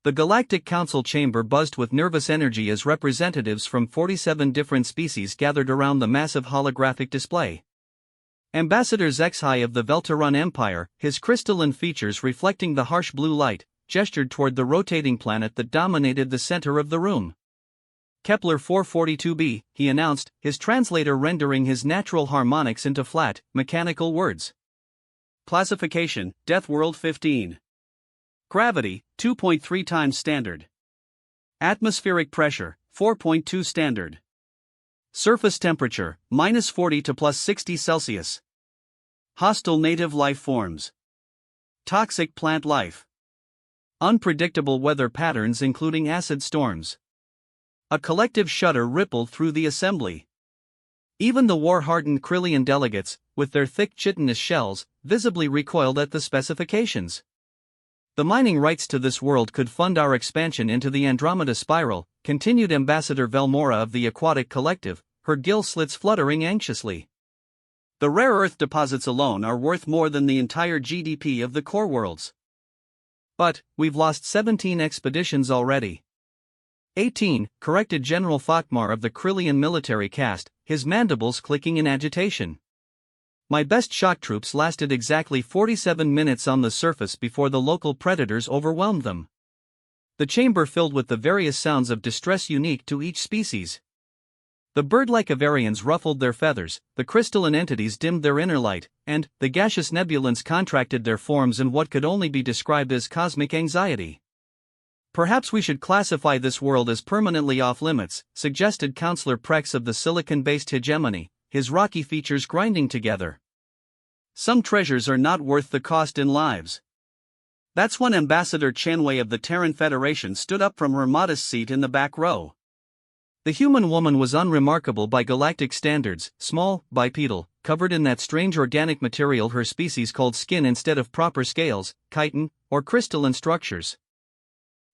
The Galactic Council chamber buzzed with nervous energy as representatives from 47 different species gathered around the massive holographic display. Ambassador HFY of the Veltaran Empire, his crystalline features reflecting the harsh blue light, gestured toward the rotating planet that dominated the center of the room. Kepler 442b, he announced, his translator rendering his natural harmonics into flat, mechanical words. Classification, Deathworld 15. Gravity, 2.3 times standard. Atmospheric pressure, 4.2 standard. Surface temperature, -40 to +60 Celsius. Hostile native life forms. Toxic plant life. Unpredictable weather patterns including acid storms. A collective shudder rippled through the assembly. Even the war-hardened Krillian delegates, with their thick chitinous shells, visibly recoiled at the specifications. The mining rights to this world could fund our expansion into the Andromeda Spiral, continued Ambassador Velmora of the Aquatic Collective, her gill slits fluttering anxiously. The rare earth deposits alone are worth more than the entire GDP of the core worlds. But, we've lost 17 expeditions already. 18, corrected General Fakmar of the Krillian military caste, his mandibles clicking in agitation. My best shock troops lasted exactly 47 minutes on the surface before the local predators overwhelmed them. The chamber filled with the various sounds of distress unique to each species. The bird-like Avarians ruffled their feathers, the crystalline entities dimmed their inner light, and the gaseous nebulans contracted their forms in what could only be described as cosmic anxiety. Perhaps we should classify this world as permanently off-limits, suggested Counselor Prex of the silicon-based hegemony, his rocky features grinding together. Some treasures are not worth the cost in lives. That's when Ambassador Chanwei of the Terran Federation stood up from her modest seat in the back row. The human woman was unremarkable by galactic standards, small, bipedal, covered in that strange organic material her species called skin instead of proper scales, chitin, or crystalline structures.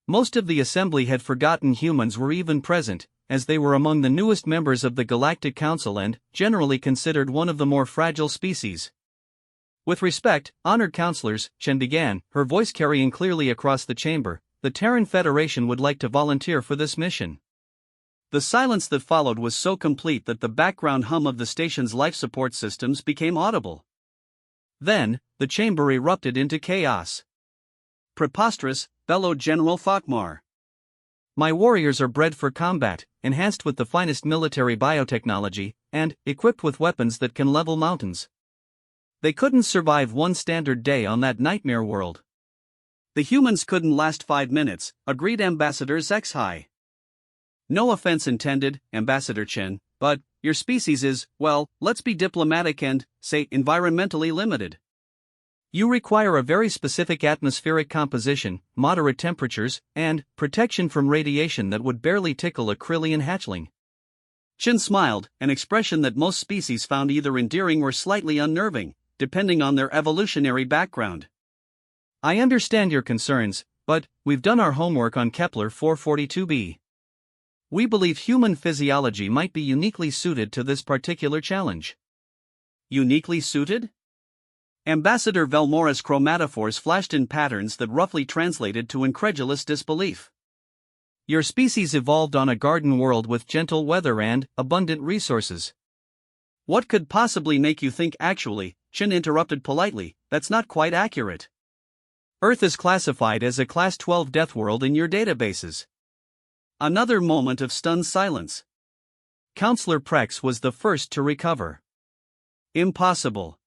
Most of the assembly had forgotten humans were even present, as they were among the newest members of the Galactic Council and, generally considered one of the more fragile species. With respect, honored counselors, Chen began, her voice carrying clearly across the chamber, the Terran Federation would like to volunteer for this mission. The silence that followed was so complete that the background hum of the station's life support systems became audible. Then, the chamber erupted into chaos. Preposterous, bellowed General Fakmar. My warriors are bred for combat, enhanced with the finest military biotechnology, and equipped with weapons that can level mountains. They couldn't survive one standard day on that nightmare world. The humans couldn't last 5 minutes, agreed Ambassador HFY. No offense intended, Ambassador Chen, but your species is, well, let's be diplomatic and, say, environmentally limited. You require a very specific atmospheric composition, moderate temperatures, and protection from radiation that would barely tickle a Krillian hatchling. Chen smiled, an expression that most species found either endearing or slightly unnerving, depending on their evolutionary background. I understand your concerns, but we've done our homework on Kepler 442b. We believe human physiology might be uniquely suited to this particular challenge. Uniquely suited? Ambassador Velmora's chromatophores flashed in patterns that roughly translated to incredulous disbelief. Your species evolved on a garden world with gentle weather and abundant resources. What could possibly make you think actually, Chen interrupted politely, that's not quite accurate. Earth is classified as a Class 12 death world in your databases. Another moment of stunned silence. Counselor Prex was the first to recover. Impossible.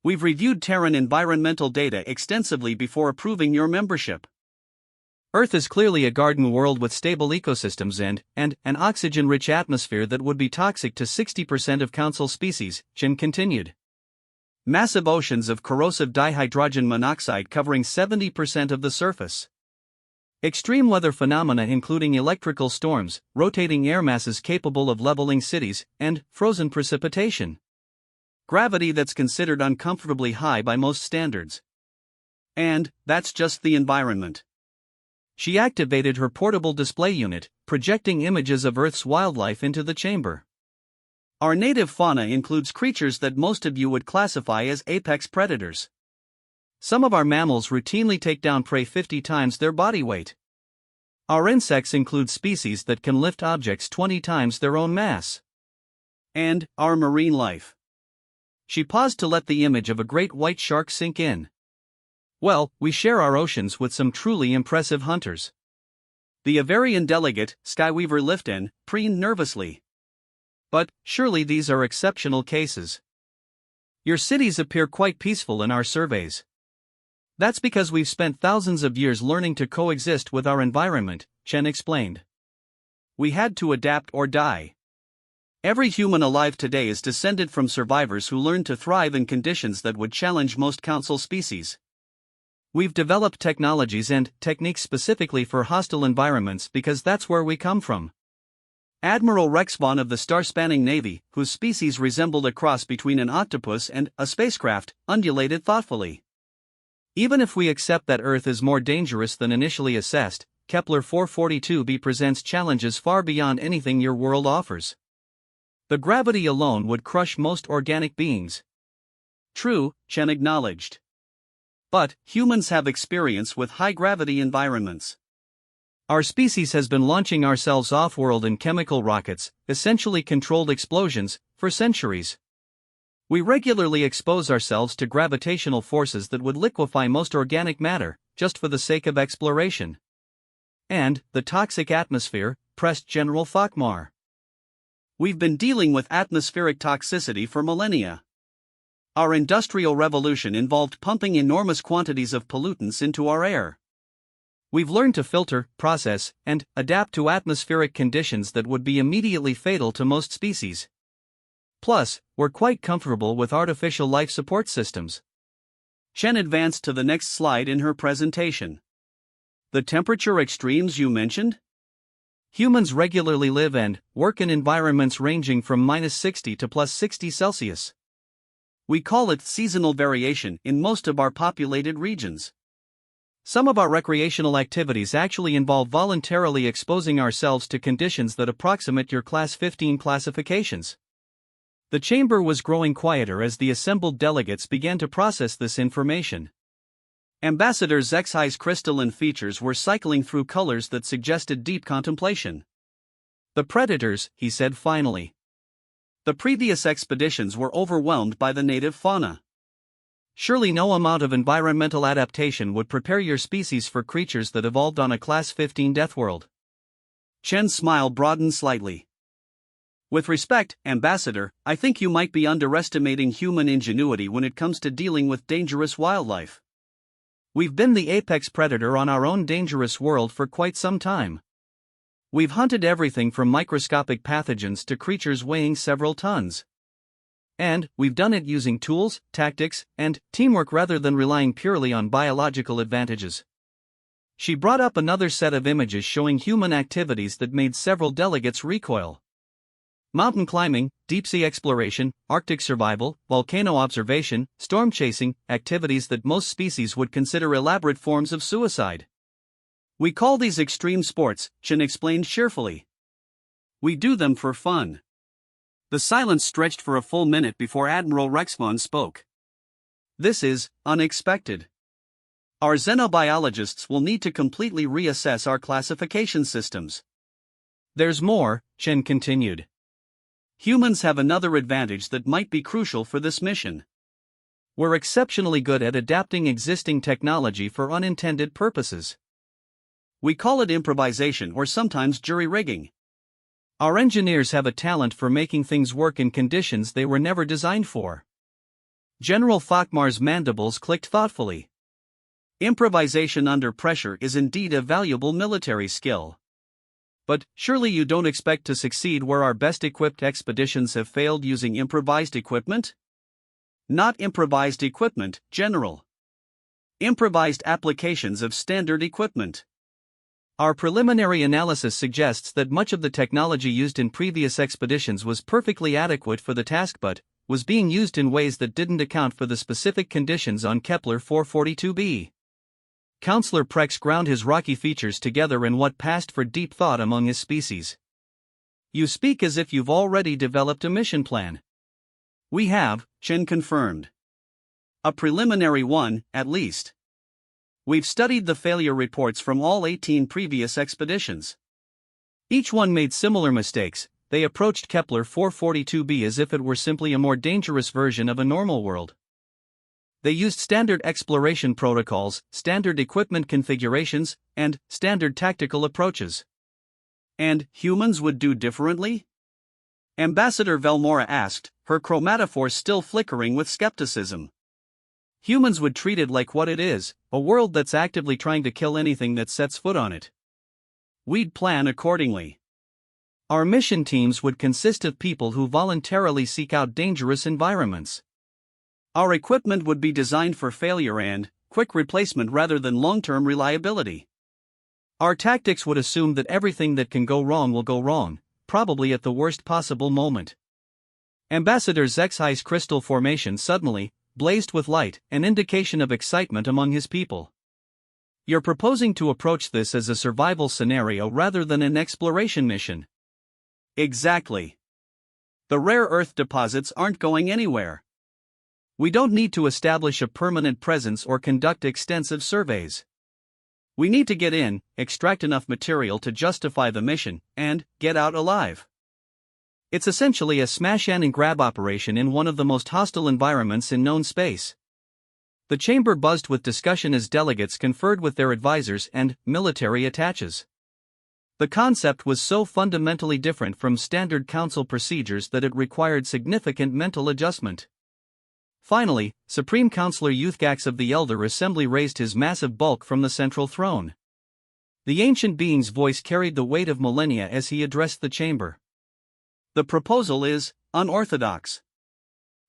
We've reviewed Terran environmental data extensively before approving your membership. Earth is clearly a garden world with stable ecosystems and an oxygen-rich atmosphere that would be toxic to 60% of Council species, Chen continued. Massive oceans of corrosive dihydrogen monoxide covering 70% of the surface. Extreme weather phenomena including electrical storms, rotating air masses capable of leveling cities, and frozen precipitation. Gravity that's considered uncomfortably high by most standards. And that's just the environment. She activated her portable display unit, projecting images of Earth's wildlife into the chamber. Our native fauna includes creatures that most of you would classify as apex predators. Some of our mammals routinely take down prey 50 times their body weight. Our insects include species that can lift objects 20 times their own mass. And our marine life. She paused to let the image of a great white shark sink in. Well, we share our oceans with some truly impressive hunters. The Avarian delegate, Skyweaver Lifton, preened nervously. But surely these are exceptional cases. Your cities appear quite peaceful in our surveys. That's because we've spent thousands of years learning to coexist with our environment, Chen explained. We had to adapt or die. Every human alive today is descended from survivors who learned to thrive in conditions that would challenge most council species. We've developed technologies and techniques specifically for hostile environments because that's where we come from. Admiral Rex Vaughn of the star-spanning Navy, whose species resembled a cross between an octopus and a spacecraft, undulated thoughtfully. Even if we accept that Earth is more dangerous than initially assessed, Kepler 442b presents challenges far beyond anything your world offers. The gravity alone would crush most organic beings. True, Chen acknowledged. But humans have experience with high-gravity environments. Our species has been launching ourselves off-world in chemical rockets, essentially controlled explosions, for centuries. We regularly expose ourselves to gravitational forces that would liquefy most organic matter, just for the sake of exploration. And the toxic atmosphere, pressed General Thakmar. We've been dealing with atmospheric toxicity for millennia. Our industrial revolution involved pumping enormous quantities of pollutants into our air. We've learned to filter, process, and adapt to atmospheric conditions that would be immediately fatal to most species. Plus, we're quite comfortable with artificial life support systems. Chen advanced to the next slide in her presentation. The temperature extremes you mentioned? Humans regularly live and work in environments ranging from -60 to +60 Celsius. We call it seasonal variation in most of our populated regions. Some of our recreational activities actually involve voluntarily exposing ourselves to conditions that approximate your Class 15 classifications. The chamber was growing quieter as the assembled delegates began to process this information. Ambassador Zexai's crystalline features were cycling through colors that suggested deep contemplation. The predators, he said finally. The previous expeditions were overwhelmed by the native fauna. Surely no amount of environmental adaptation would prepare your species for creatures that evolved on a Class 15 Deathworld. Chen's smile broadened slightly. With respect, Ambassador, I think you might be underestimating human ingenuity when it comes to dealing with dangerous wildlife. We've been the apex predator on our own dangerous world for quite some time. We've hunted everything from microscopic pathogens to creatures weighing several tons. And we've done it using tools, tactics, and teamwork rather than relying purely on biological advantages. She brought up another set of images showing human activities that made several delegates recoil. Mountain climbing, deep-sea exploration, Arctic survival, volcano observation, storm chasing, activities that most species would consider elaborate forms of suicide. We call these extreme sports, Chen explained cheerfully. We do them for fun. The silence stretched for a full minute before Admiral Rexvon spoke. This is unexpected. Our xenobiologists will need to completely reassess our classification systems. There's more, Chen continued. Humans have another advantage that might be crucial for this mission. We're exceptionally good at adapting existing technology for unintended purposes. We call it improvisation or sometimes jury-rigging. Our engineers have a talent for making things work in conditions they were never designed for. General Thakmar's mandibles clicked thoughtfully. Improvisation under pressure is indeed a valuable military skill. But surely you don't expect to succeed where our best-equipped expeditions have failed using improvised equipment? Not improvised equipment, General. Improvised applications of standard equipment. Our preliminary analysis suggests that much of the technology used in previous expeditions was perfectly adequate for the task but was being used in ways that didn't account for the specific conditions on Kepler 442b. Counselor Prex ground his rocky features together in what passed for deep thought among his species. You speak as if you've already developed a mission plan. We have, Chen confirmed. A preliminary one, at least. We've studied the failure reports from all 18 previous expeditions. Each one made similar mistakes. They approached Kepler 442b as if it were simply a more dangerous version of a normal world. They used standard exploration protocols, standard equipment configurations, and standard tactical approaches. And humans would do differently? Ambassador Velmora asked, her chromatophore still flickering with skepticism. Humans would treat it like what it is, a world that's actively trying to kill anything that sets foot on it. We'd plan accordingly. Our mission teams would consist of people who voluntarily seek out dangerous environments. Our equipment would be designed for failure and quick replacement rather than long-term reliability. Our tactics would assume that everything that can go wrong will go wrong, probably at the worst possible moment. Ambassador HFY's crystal formation suddenly blazed with light, an indication of excitement among his people. You're proposing to approach this as a survival scenario rather than an exploration mission. Exactly. The rare earth deposits aren't going anywhere. We don't need to establish a permanent presence or conduct extensive surveys. We need to get in, extract enough material to justify the mission, and get out alive. It's essentially a smash-and-grab operation in one of the most hostile environments in known space. The chamber buzzed with discussion as delegates conferred with their advisors and military attaches. The concept was so fundamentally different from standard council procedures that it required significant mental adjustment. Finally, Supreme Counselor Youthgax of the Elder Assembly raised his massive bulk from the central throne. The ancient being's voice carried the weight of millennia as he addressed the chamber. The proposal is unorthodox.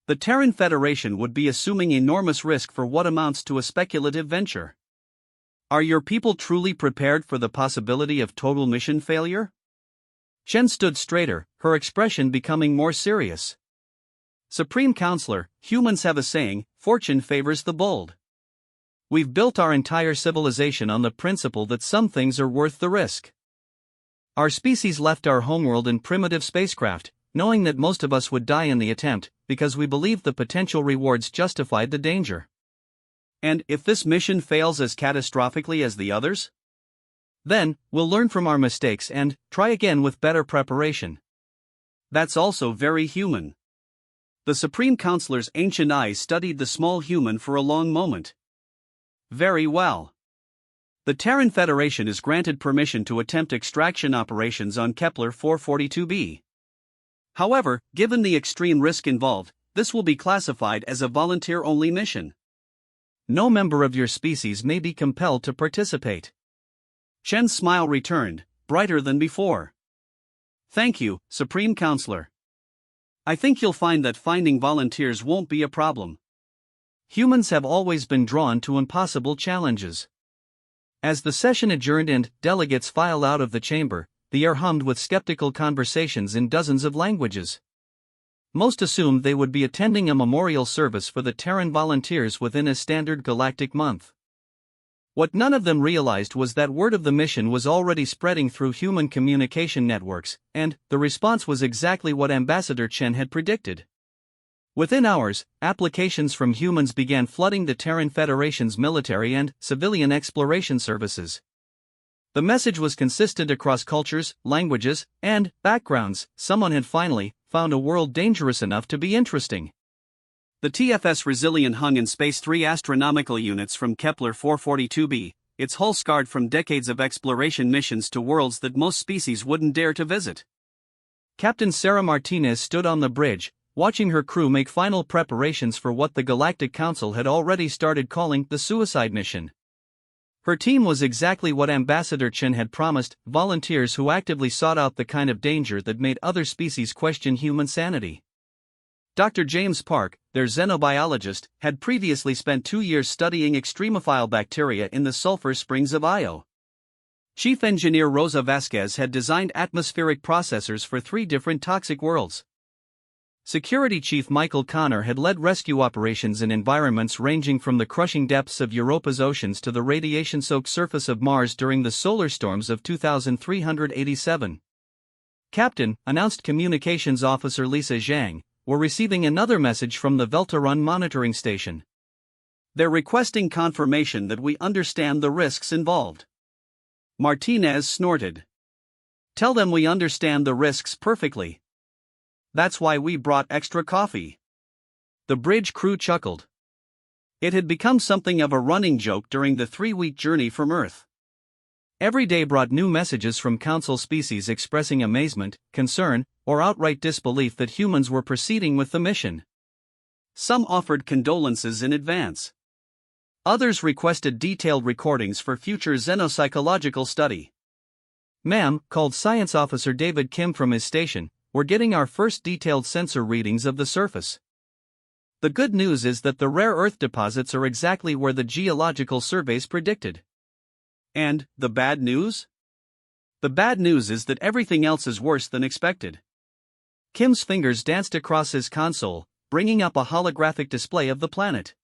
The Terran Federation would be assuming enormous risk for what amounts to a speculative venture. Are your people truly prepared for the possibility of total mission failure? Chen stood straighter, her expression becoming more serious. Supreme Counselor, humans have a saying, fortune favors the bold. We've built our entire civilization on the principle that some things are worth the risk. Our species left our homeworld in primitive spacecraft, knowing that most of us would die in the attempt, because we believed the potential rewards justified the danger. And if this mission fails as catastrophically as the others? Then, we'll learn from our mistakes and try again with better preparation. That's also very human. The Supreme Counselor's ancient eyes studied the small human for a long moment. Very well. The Terran Federation is granted permission to attempt extraction operations on Kepler 442b. However, given the extreme risk involved, this will be classified as a volunteer-only mission. No member of your species may be compelled to participate. Chen's smile returned, brighter than before. Thank you, Supreme Counselor. I think you'll find that finding volunteers won't be a problem. Humans have always been drawn to impossible challenges. As the session adjourned and delegates filed out of the chamber, the air hummed with skeptical conversations in dozens of languages. Most assumed they would be attending a memorial service for the Terran volunteers within a standard galactic month. What none of them realized was that word of the mission was already spreading through human communication networks, and the response was exactly what Ambassador Chen had predicted. Within hours, applications from humans began flooding the Terran Federation's military and civilian exploration services. The message was consistent across cultures, languages, and backgrounds. Someone had finally found a world dangerous enough to be interesting. The TFS Resilient hung in space 3 astronomical units from Kepler 442b, its hull scarred from decades of exploration missions to worlds that most species wouldn't dare to visit. Captain Sarah Martinez stood on the bridge, watching her crew make final preparations for what the Galactic Council had already started calling the suicide mission. Her team was exactly what Ambassador Chen had promised, volunteers who actively sought out the kind of danger that made other species question human sanity. Dr. James Park, their xenobiologist, had previously spent 2 years studying extremophile bacteria in the sulfur springs of Io. Chief Engineer Rosa Vasquez had designed atmospheric processors for 3 different toxic worlds. Security Chief Michael Connor had led rescue operations in environments ranging from the crushing depths of Europa's oceans to the radiation-soaked surface of Mars during the solar storms of 2387. Captain, announced Communications Officer Lisa Zhang, were receiving another message from the Veltarun monitoring station. They're requesting confirmation that we understand the risks involved. Martinez snorted. Tell them we understand the risks perfectly. That's why we brought extra coffee. The bridge crew chuckled. It had become something of a running joke during the 3-week journey from Earth. Every day brought new messages from Council species expressing amazement, concern, or outright disbelief that humans were proceeding with the mission. Some offered condolences in advance. Others requested detailed recordings for future xenopsychological study. "Ma'am," called Science Officer David Kim from his station, "we're getting our first detailed sensor readings of the surface. The good news is that the rare earth deposits are exactly where the geological surveys predicted." "And the bad news?" "The bad news is that everything else is worse than expected." Kim's fingers danced across his console, bringing up a holographic display of the planet.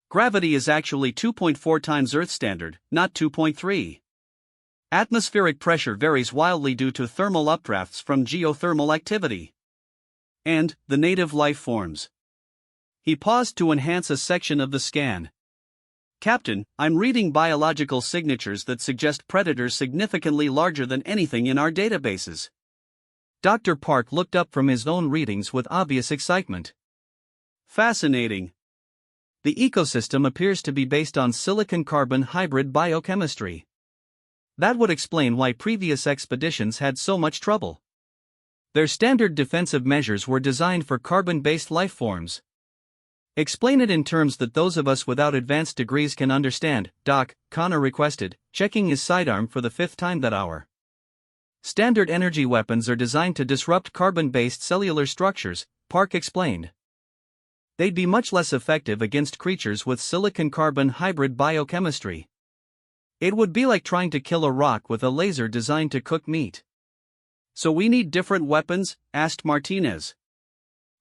Gravity is actually 2.4 times Earth standard, not 2.3. Atmospheric pressure varies wildly due to thermal updrafts from geothermal activity. And the native life forms. He paused to enhance a section of the scan. "Captain, I'm reading biological signatures that suggest predators significantly larger than anything in our databases." Dr. Park looked up from his own readings with obvious excitement. "Fascinating. The ecosystem appears to be based on silicon-carbon hybrid biochemistry. That would explain why previous expeditions had so much trouble. Their standard defensive measures were designed for carbon-based life forms. Explain it in terms that those of us without advanced degrees can understand, Doc," Connor requested, checking his sidearm for the 5th time that hour. "Standard energy weapons are designed to disrupt carbon-based cellular structures," Park explained. "They'd be much less effective against creatures with silicon-carbon hybrid biochemistry. It would be like trying to kill a rock with a laser designed to cook meat." "So we need different weapons?" asked Martinez.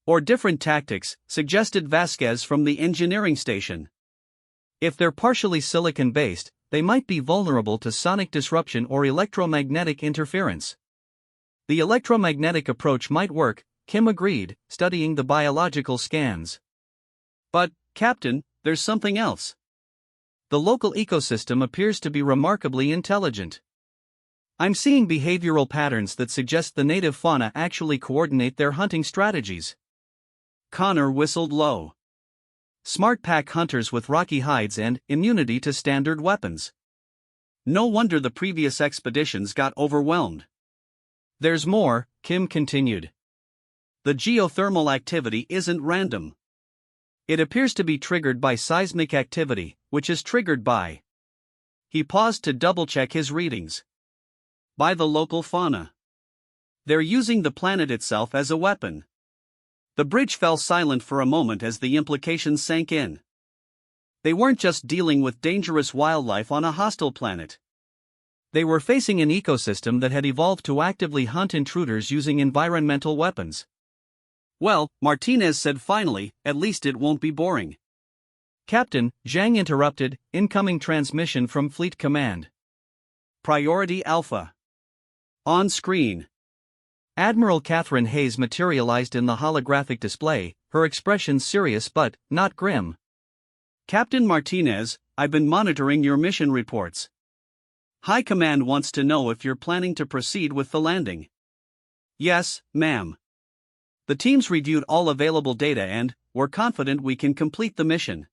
"Or different tactics," suggested Vasquez from the engineering station. "If they're partially silicon-based, they might be vulnerable to sonic disruption or electromagnetic interference." "The electromagnetic approach might work," Kim agreed, studying the biological scans. "But, Captain, there's something else. The local ecosystem appears to be remarkably intelligent. I'm seeing behavioral patterns that suggest the native fauna actually coordinate their hunting strategies." Connor whistled low. "Smart pack hunters with rocky hides and immunity to standard weapons. No wonder the previous expeditions got overwhelmed." "There's more," Kim continued. "The geothermal activity isn't random. It appears to be triggered by seismic activity, which is triggered by..." He paused to double-check his readings. "By the local fauna. They're using the planet itself as a weapon." The bridge fell silent for a moment as the implications sank in. They weren't just dealing with dangerous wildlife on a hostile planet. They were facing an ecosystem that had evolved to actively hunt intruders using environmental weapons. "Well," Martinez said finally, "at least it won't be boring." "Captain," Zhang interrupted, "incoming transmission from Fleet Command. Priority Alpha. On screen." Admiral Catherine Hayes materialized in the holographic display, her expression serious but not grim. "Captain Martinez, I've been monitoring your mission reports. High Command wants to know if you're planning to proceed with the landing." "Yes, ma'am. The team's reviewed all available data and we're confident we can complete the mission."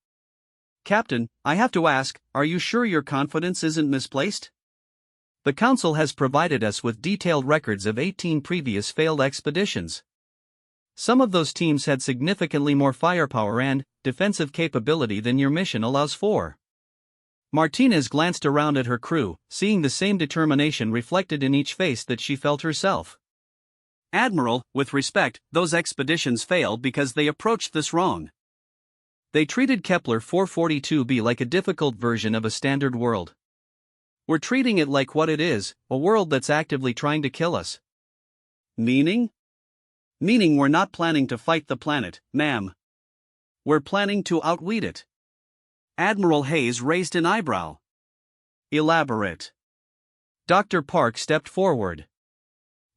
"Captain, I have to ask, are you sure your confidence isn't misplaced? The Council has provided us with detailed records of 18 previous failed expeditions. Some of those teams had significantly more firepower and defensive capability than your mission allows for." Martinez glanced around at her crew, seeing the same determination reflected in each face that she felt herself. "Admiral, with respect, those expeditions failed because they approached this wrong. They treated Kepler 442b like a difficult version of a standard world. We're treating it like what it is, a world that's actively trying to kill us." "Meaning?" "Meaning we're not planning to fight the planet, ma'am. We're planning to outweed it." Admiral Hayes raised an eyebrow. "Elaborate." Dr. Park stepped forward.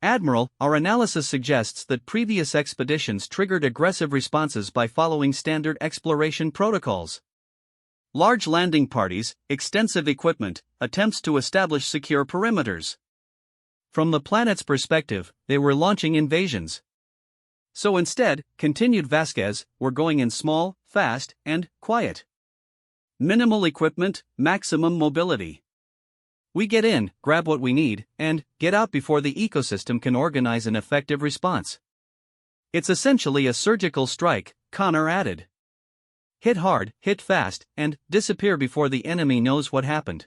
"Admiral, our analysis suggests that previous expeditions triggered aggressive responses by following standard exploration protocols. Large landing parties, extensive equipment, attempts to establish secure perimeters. From the planet's perspective, they were launching invasions. So instead, continued Vasquez, we're going in small, fast, and quiet. Minimal equipment, maximum mobility. We get in, grab what we need, and get out before the ecosystem can organize an effective response. It's essentially a surgical strike, Connor added. Hit hard, hit fast, and disappear before the enemy knows what happened.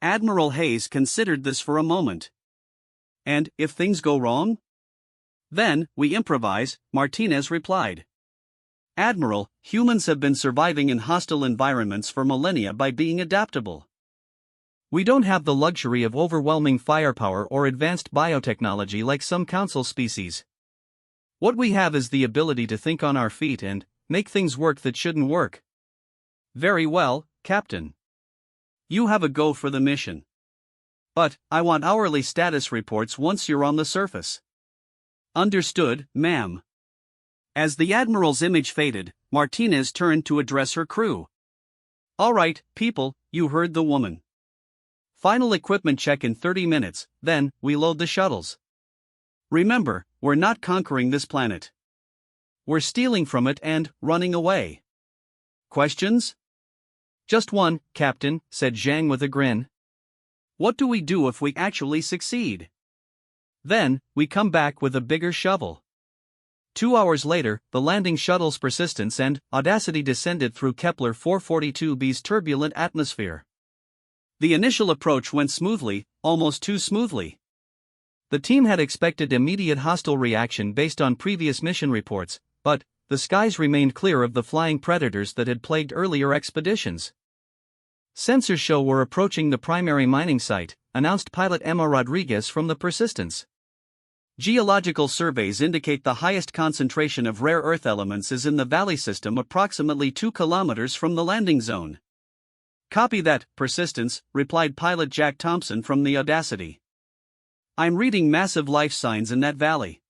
Admiral Hayes considered this for a moment. And if things go wrong? Then, we improvise, Martinez replied. Admiral, humans have been surviving in hostile environments for millennia by being adaptable. We don't have the luxury of overwhelming firepower or advanced biotechnology like some council species. What we have is the ability to think on our feet and make things work that shouldn't work. Very well, Captain. You have a go for the mission. But, I want hourly status reports once you're on the surface. Understood, ma'am. As the Admiral's image faded, Martinez turned to address her crew. All right, people, you heard the woman. Final equipment check in 30 minutes, then, we load the shuttles. Remember, we're not conquering this planet. We're stealing from it and running away. Questions? Just one, Captain, said Zhang with a grin. What do we do if we actually succeed? Then, we come back with a bigger shovel. 2 hours later, the landing shuttle's Persistence and Audacity descended through Kepler 442b's turbulent atmosphere. The initial approach went smoothly, almost too smoothly. The team had expected immediate hostile reaction based on previous mission reports, but the skies remained clear of the flying predators that had plagued earlier expeditions. Sensors show we're approaching the primary mining site, announced pilot Emma Rodriguez from the Persistence. Geological surveys indicate the highest concentration of rare earth elements is in the valley system approximately 2 kilometers from the landing zone. Copy that, Persistence, replied pilot Jack Thompson from the Audacity. I'm reading massive life signs in that valley.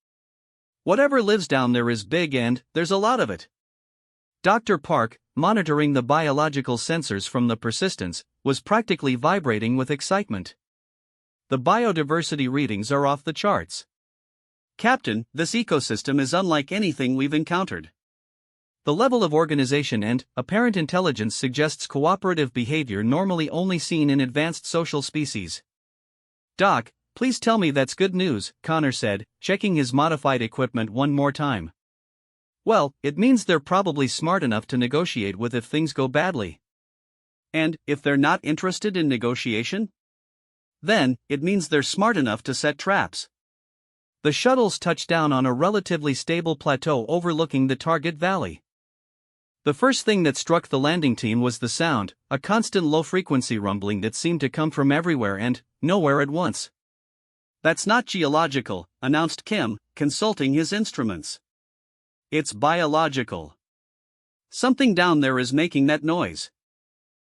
Whatever lives down there is big and there's a lot of it. Dr. Park, monitoring the biological sensors from the Persistence, was practically vibrating with excitement. The biodiversity readings are off the charts. Captain, this ecosystem is unlike anything we've encountered. The level of organization and apparent intelligence suggests cooperative behavior normally only seen in advanced social species. Doc, please tell me that's good news, Connor said, checking his modified equipment one more time. Well, it means they're probably smart enough to negotiate with if things go badly. And if they're not interested in negotiation? Then, it means they're smart enough to set traps. The shuttles touched down on a relatively stable plateau overlooking the target valley. The first thing that struck the landing team was the sound, a constant low-frequency rumbling that seemed to come from everywhere and nowhere at once. That's not geological, announced Kim, consulting his instruments. It's biological. Something down there is making that noise.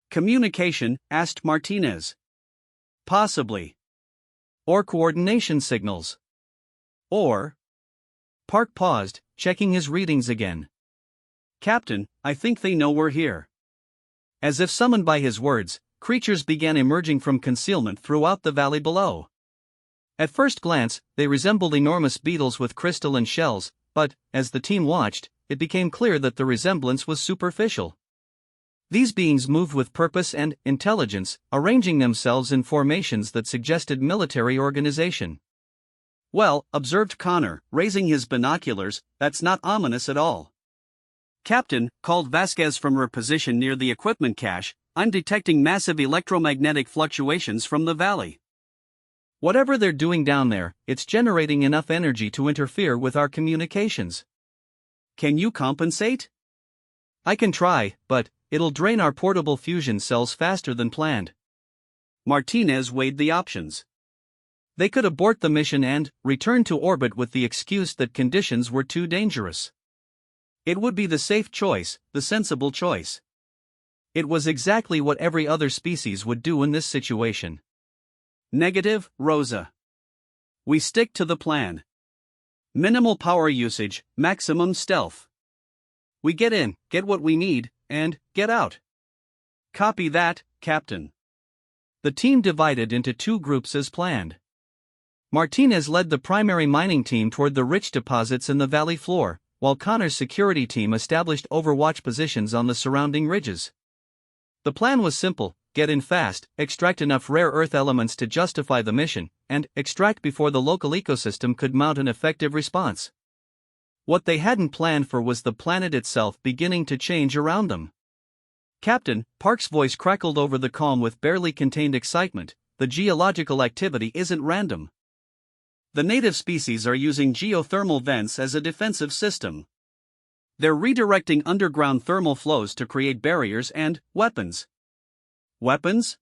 Communication, asked Martinez. Possibly. Or coordination signals. Or. Park paused, checking his readings again. Captain, I think they know we're here. As if summoned by his words, creatures began emerging from concealment throughout the valley below. At first glance, they resembled enormous beetles with crystalline shells, but, as the team watched, it became clear that the resemblance was superficial. These beings moved with purpose and intelligence, arranging themselves in formations that suggested military organization. Well, observed Connor, raising his binoculars, that's not ominous at all. Captain, called Vasquez from her position near the equipment cache, I'm detecting massive electromagnetic fluctuations from the valley. Whatever they're doing down there, it's generating enough energy to interfere with our communications. Can you compensate? I can try, but it'll drain our portable fusion cells faster than planned. Martinez weighed the options. They could abort the mission and return to orbit with the excuse that conditions were too dangerous. It would be the safe choice, the sensible choice. It was exactly what every other species would do in this situation. Negative, Rosa. We stick to the plan. Minimal power usage, maximum stealth. We get in, get what we need, and get out. Copy that, Captain. The team divided into two groups as planned. Martinez led the primary mining team toward the rich deposits in the valley floor, while Connor's security team established overwatch positions on the surrounding ridges. The plan was simple: get in fast, extract enough rare earth elements to justify the mission, and extract before the local ecosystem could mount an effective response. What they hadn't planned for was the planet itself beginning to change around them. Captain Park's voice crackled over the calm with barely contained excitement. The geological activity isn't random. The native species are using geothermal vents as a defensive system. They're redirecting underground thermal flows to create barriers and weapons. Weapons?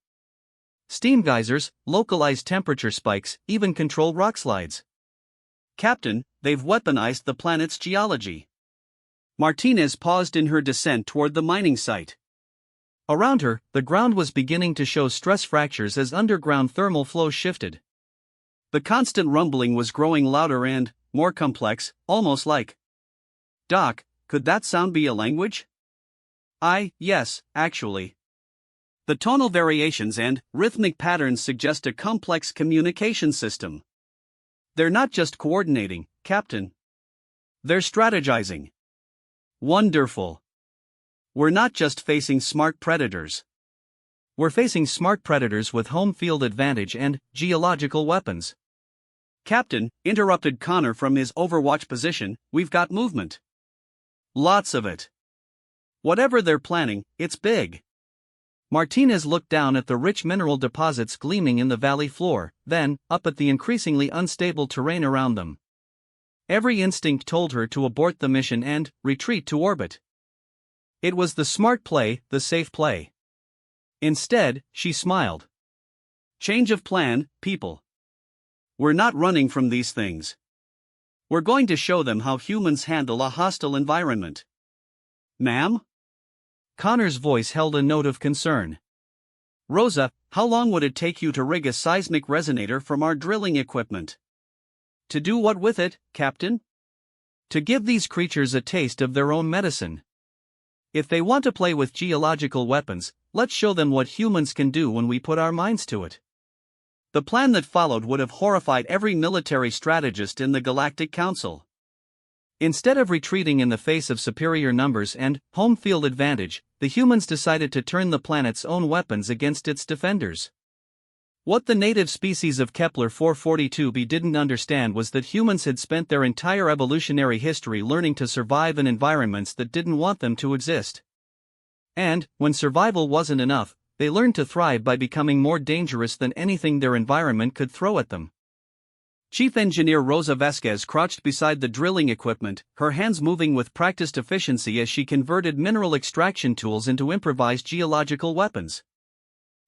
Steam geysers, localized temperature spikes, even controlled rock slides. Captain, they've weaponized the planet's geology. Martinez paused in her descent toward the mining site. Around her, the ground was beginning to show stress fractures as underground thermal flows shifted. The constant rumbling was growing louder and more complex, almost like. Doc, could that sound be a language? Yes, actually. The tonal variations and rhythmic patterns suggest a complex communication system. They're not just coordinating, Captain. They're strategizing. Wonderful. We're not just facing smart predators. We're facing smart predators with home field advantage and geological weapons. Captain, interrupted Connor from his overwatch position, we've got movement. Lots of it. Whatever they're planning, it's big. Martinez looked down at the rich mineral deposits gleaming in the valley floor, then up at the increasingly unstable terrain around them. Every instinct told her to abort the mission and retreat to orbit. It was the smart play, the safe play. Instead, she smiled. Change of plan, people. We're not running from these things. We're going to show them how humans handle a hostile environment. Ma'am? Connor's voice held a note of concern. Rosa, how long would it take you to rig a seismic resonator from our drilling equipment? To do what with it, Captain? To give these creatures a taste of their own medicine. If they want to play with geological weapons, let's show them what humans can do when we put our minds to it. The plan that followed would have horrified every military strategist in the Galactic Council. Instead of retreating in the face of superior numbers and home field advantage, the humans decided to turn the planet's own weapons against its defenders. What the native species of Kepler 442b didn't understand was that humans had spent their entire evolutionary history learning to survive in environments that didn't want them to exist. And, when survival wasn't enough, they learned to thrive by becoming more dangerous than anything their environment could throw at them. Chief Engineer Rosa Vasquez crouched beside the drilling equipment, her hands moving with practiced efficiency as she converted mineral extraction tools into improvised geological weapons.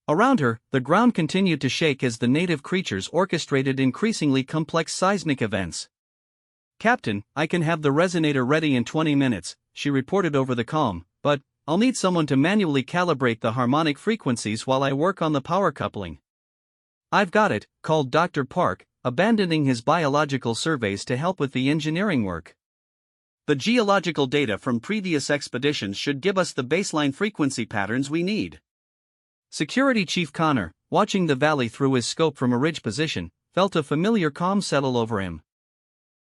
Around her, the ground continued to shake as the native creatures orchestrated increasingly complex seismic events. Captain, I can have the resonator ready in 20 minutes, she reported over the comm, but I'll need someone to manually calibrate the harmonic frequencies while I work on the power coupling. I've got it, called Dr. Park, abandoning his biological surveys to help with the engineering work. The geological data from previous expeditions should give us the baseline frequency patterns we need. Security Chief Connor, watching the valley through his scope from a ridge position, felt a familiar calm settle over him.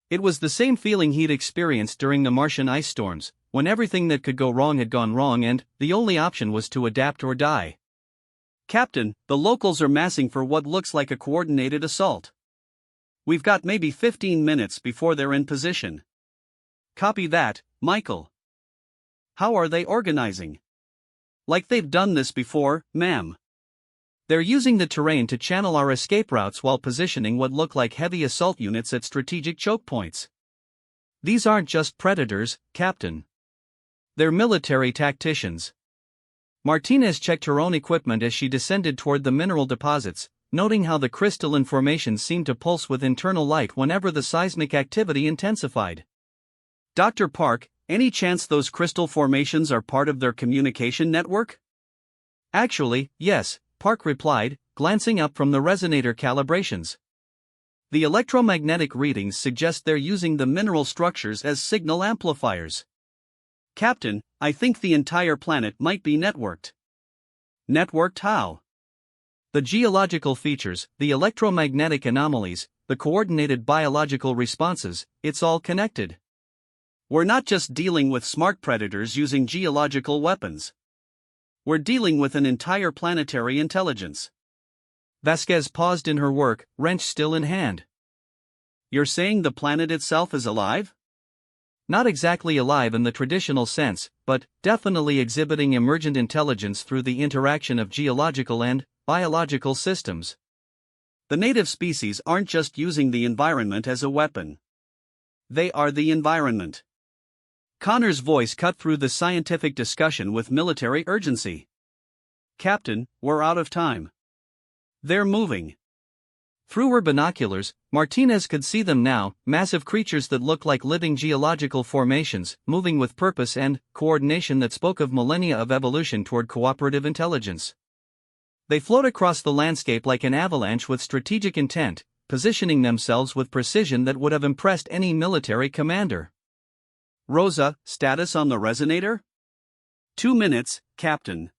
It was the same feeling he'd experienced during the Martian ice storms, when everything that could go wrong had gone wrong and the only option was to adapt or die. Captain, the locals are massing for what looks like a coordinated assault. We've got maybe 15 minutes before they're in position. Copy that, Michael. How are they organizing? Like they've done this before, ma'am. They're using the terrain to channel our escape routes while positioning what look like heavy assault units at strategic choke points. These aren't just predators, Captain. They're military tacticians. Martinez checked her own equipment as she descended toward the mineral deposits, noting how the crystalline formations seemed to pulse with internal light whenever the seismic activity intensified. Dr. Park, any chance those crystal formations are part of their communication network? Actually, yes, Park replied, glancing up from the resonator calibrations. The electromagnetic readings suggest they're using the mineral structures as signal amplifiers. Captain, I think the entire planet might be networked. Networked how? The geological features, the electromagnetic anomalies, the coordinated biological responses, it's all connected. We're not just dealing with smart predators using geological weapons. We're dealing with an entire planetary intelligence. Vasquez paused in her work, wrench still in hand. You're saying the planet itself is alive? Not exactly alive in the traditional sense, but definitely exhibiting emergent intelligence through the interaction of geological and biological systems. The native species aren't just using the environment as a weapon. They are the environment. Connor's voice cut through the scientific discussion with military urgency. Captain, we're out of time. They're moving. Through her binoculars, Martinez could see them now, massive creatures that look like living geological formations, moving with purpose and coordination that spoke of millennia of evolution toward cooperative intelligence. They float across the landscape like an avalanche with strategic intent, positioning themselves with precision that would have impressed any military commander. Rosa, status on the resonator? 2 minutes, Captain.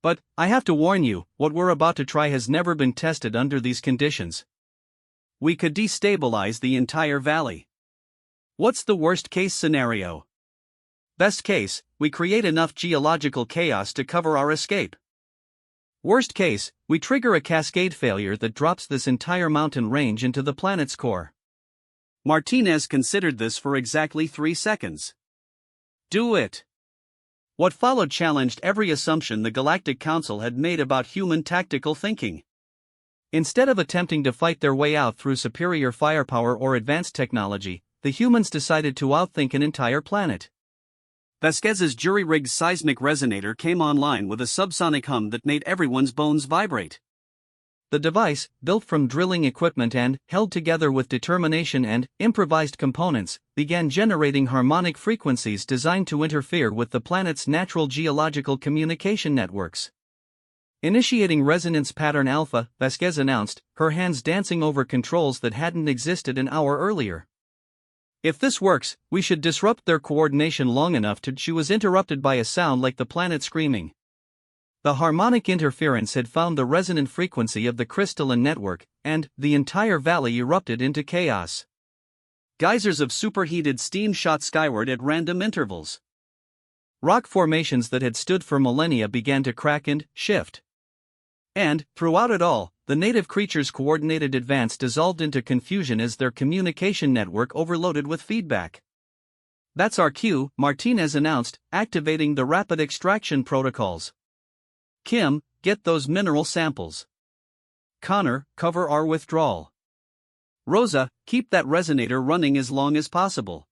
But, I have to warn you, what we're about to try has never been tested under these conditions. We could destabilize the entire valley. What's the worst-case scenario? Best case, we create enough geological chaos to cover our escape. Worst case, we trigger a cascade failure that drops this entire mountain range into the planet's core. Martinez considered this for exactly 3 seconds. Do it. What followed challenged every assumption the Galactic Council had made about human tactical thinking. Instead of attempting to fight their way out through superior firepower or advanced technology, the humans decided to outthink an entire planet. Vasquez's jury-rigged seismic resonator came online with a subsonic hum that made everyone's bones vibrate. The device, built from drilling equipment and held together with determination and improvised components, began generating harmonic frequencies designed to interfere with the planet's natural geological communication networks. Initiating resonance pattern alpha, Vasquez announced, her hands dancing over controls that hadn't existed an hour earlier. If this works, we should disrupt their coordination long enough to. She was interrupted by a sound like the planet screaming. The harmonic interference had found the resonant frequency of the crystalline network, and the entire valley erupted into chaos. Geysers of superheated steam shot skyward at random intervals. Rock formations that had stood for millennia began to crack and shift. And, throughout it all, the native creatures' coordinated advance dissolved into confusion as their communication network overloaded with feedback. That's our cue, Martinez announced, activating the rapid extraction protocols. Kim, get those mineral samples. Connor, cover our withdrawal. Rosa, keep that resonator running as long as possible.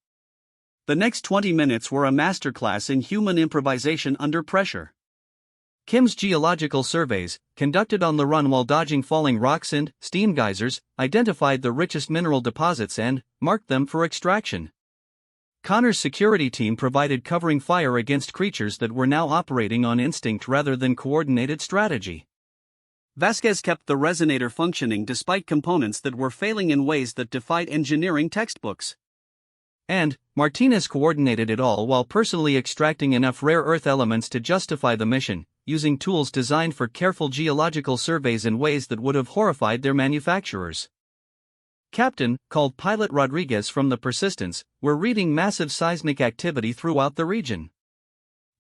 The next 20 minutes were a masterclass in human improvisation under pressure. Kim's geological surveys, conducted on the run while dodging falling rocks and steam geysers, identified the richest mineral deposits and marked them for extraction. Connor's security team provided covering fire against creatures that were now operating on instinct rather than coordinated strategy. Vasquez kept the resonator functioning despite components that were failing in ways that defied engineering textbooks. And Martinez coordinated it all while personally extracting enough rare earth elements to justify the mission, using tools designed for careful geological surveys in ways that would have horrified their manufacturers. Captain, called Pilot Rodriguez from the Persistence, we're reading massive seismic activity throughout the region.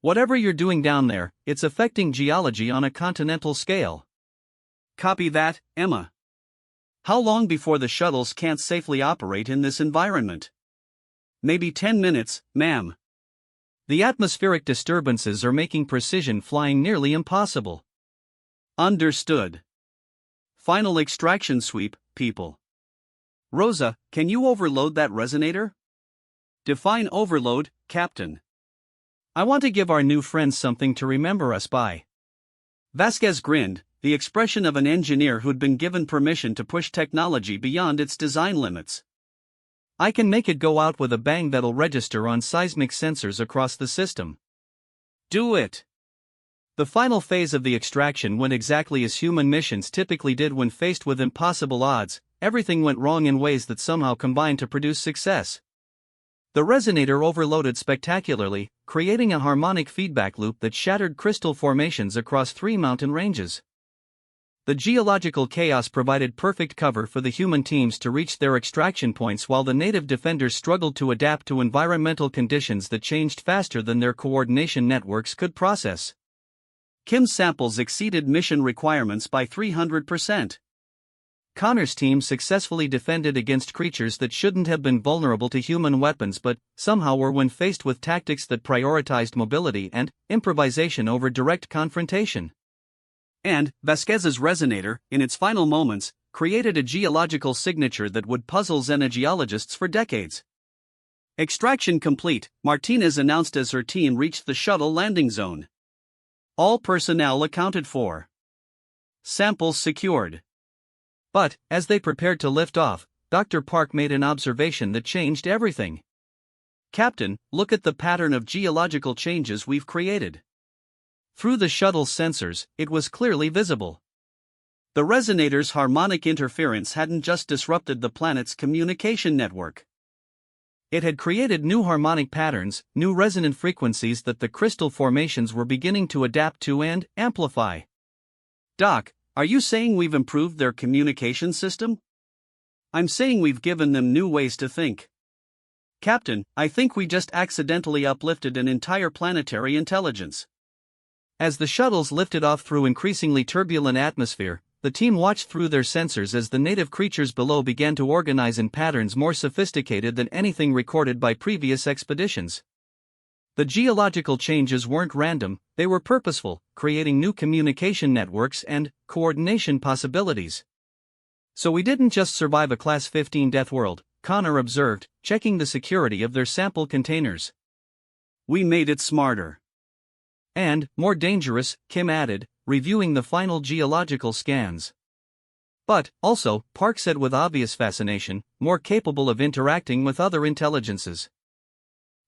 Whatever you're doing down there, it's affecting geology on a continental scale. Copy that, Emma. How long before the shuttles can't safely operate in this environment? Maybe 10 minutes, ma'am. The atmospheric disturbances are making precision flying nearly impossible. Understood. Final extraction sweep, people. Rosa, can you overload that resonator? Define overload, Captain. I want to give our new friends something to remember us by. Vasquez grinned, the expression of an engineer who'd been given permission to push technology beyond its design limits. I can make it go out with a bang that'll register on seismic sensors across the system. Do it! The final phase of the extraction went exactly as human missions typically did when faced with impossible odds. Everything went wrong in ways that somehow combined to produce success. The resonator overloaded spectacularly, creating a harmonic feedback loop that shattered crystal formations across 3 mountain ranges. The geological chaos provided perfect cover for the human teams to reach their extraction points while the native defenders struggled to adapt to environmental conditions that changed faster than their coordination networks could process. Kim's samples exceeded mission requirements by 300%. Connor's team successfully defended against creatures that shouldn't have been vulnerable to human weapons but somehow were when faced with tactics that prioritized mobility and improvisation over direct confrontation. And Vasquez's resonator, in its final moments, created a geological signature that would puzzle xenogeologists for decades. Extraction complete, Martinez announced as her team reached the shuttle landing zone. All personnel accounted for. Samples secured. But, as they prepared to lift off, Dr. Park made an observation that changed everything. "Captain, look at the pattern of geological changes we've created." Through the shuttle's sensors, it was clearly visible. The resonator's harmonic interference hadn't just disrupted the planet's communication network. It had created new harmonic patterns, new resonant frequencies that the crystal formations were beginning to adapt to and amplify. "Doc, are you saying we've improved their communication system?" "I'm saying we've given them new ways to think." "Captain, I think we just accidentally uplifted an entire planetary intelligence." As the shuttles lifted off through increasingly turbulent atmosphere, the team watched through their sensors as the native creatures below began to organize in patterns more sophisticated than anything recorded by previous expeditions. The geological changes weren't random, they were purposeful, creating new communication networks and coordination possibilities. "So we didn't just survive a Class 15 Deathworld," Connor observed, checking the security of their sample containers. "We made it smarter. And more dangerous," Kim added, reviewing the final geological scans. "But, also," Park said with obvious fascination, "more capable of interacting with other intelligences."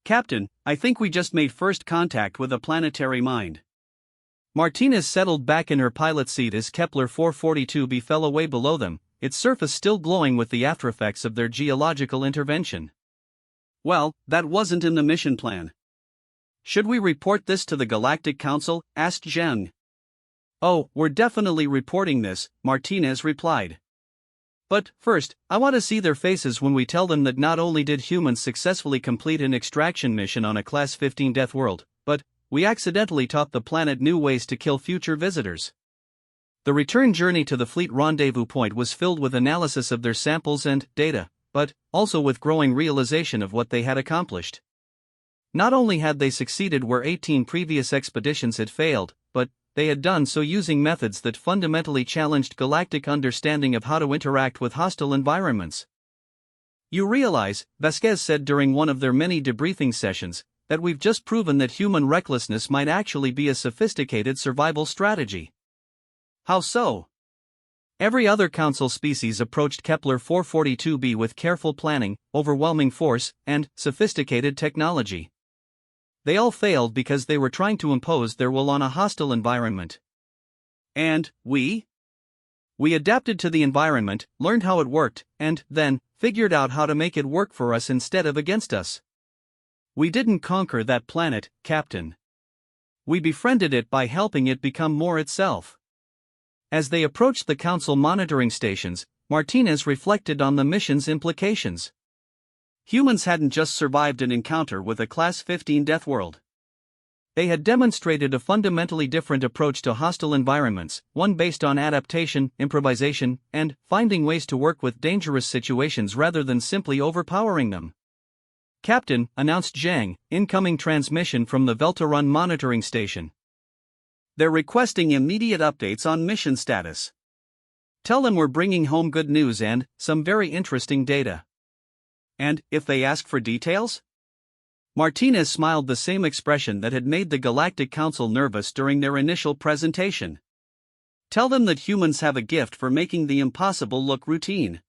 "Captain, I think we just made first contact with a planetary mind." Martinez settled back in her pilot seat as Kepler 442b fell away below them, its surface still glowing with the aftereffects of their geological intervention. "Well, that wasn't in the mission plan." "Should we report this to the Galactic Council?" asked Zheng. "Oh, we're definitely reporting this," Martinez replied. "But, first, I want to see their faces when we tell them that not only did humans successfully complete an extraction mission on a Class 15 Deathworld, but we accidentally taught the planet new ways to kill future visitors." The return journey to the fleet rendezvous point was filled with analysis of their samples and data, but also with growing realization of what they had accomplished. Not only had they succeeded where 18 previous expeditions had failed, but they had done so using methods that fundamentally challenged galactic understanding of how to interact with hostile environments. "You realize," Vasquez said during one of their many debriefing sessions, "that we've just proven that human recklessness might actually be a sophisticated survival strategy." "How so?" Every other Council species approached Kepler 442b with careful planning, overwhelming force, and sophisticated technology. They all failed because they were trying to impose their will on a hostile environment. And we? We adapted to the environment, learned how it worked, and then figured out how to make it work for us instead of against us. We didn't conquer that planet, Captain. We befriended it by helping it become more itself. As they approached the Council monitoring stations, Martinez reflected on the mission's implications. Humans hadn't just survived an encounter with a Class 15 Deathworld. They had demonstrated a fundamentally different approach to hostile environments, one based on adaptation, improvisation, and finding ways to work with dangerous situations rather than simply overpowering them. "Captain," announced Zhang, incoming transmission from the Veltarun monitoring station. "They're requesting immediate updates on mission status. Tell them we're bringing home good news and some very interesting data." "And if they ask for details?" Martinez smiled, the same expression that had made the Galactic Council nervous during their initial presentation. "Tell them that humans have a gift for making the impossible look routine."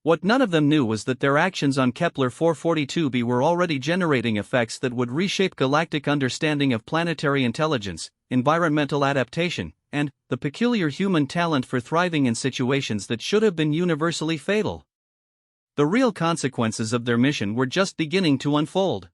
What none of them knew was that their actions on Kepler 442b were already generating effects that would reshape galactic understanding of planetary intelligence, environmental adaptation, and the peculiar human talent for thriving in situations that should have been universally fatal. The real consequences of their mission were just beginning to unfold.